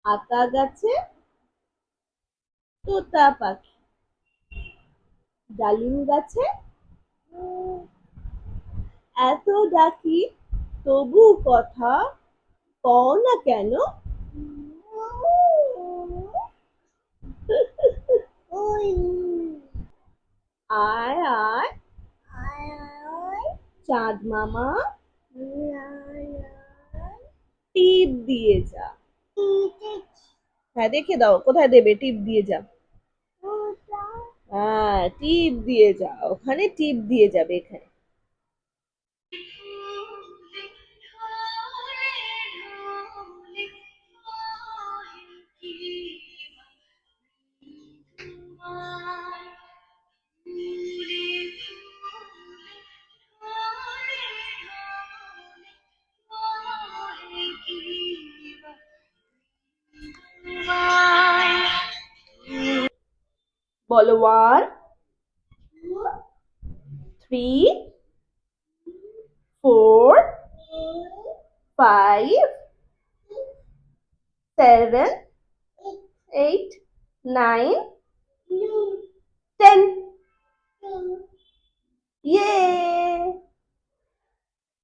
আতা গাছে তোতা পাখি, ডালিম গাছে এত ডাকি তবু কথা কও না কেন? আয় আয় চাঁদ মামা, টিপ দিয়ে যা। হ্যাঁ, দেখে দাও কোথায় দেবে, টিপ দিয়ে যা। হ্যাঁ, টিপ দিয়ে যা, ওখানে টিপ দিয়ে যাবে এখানে। বলো, 1, 3, 4, 5, 7, 8, 9, 10. Yay!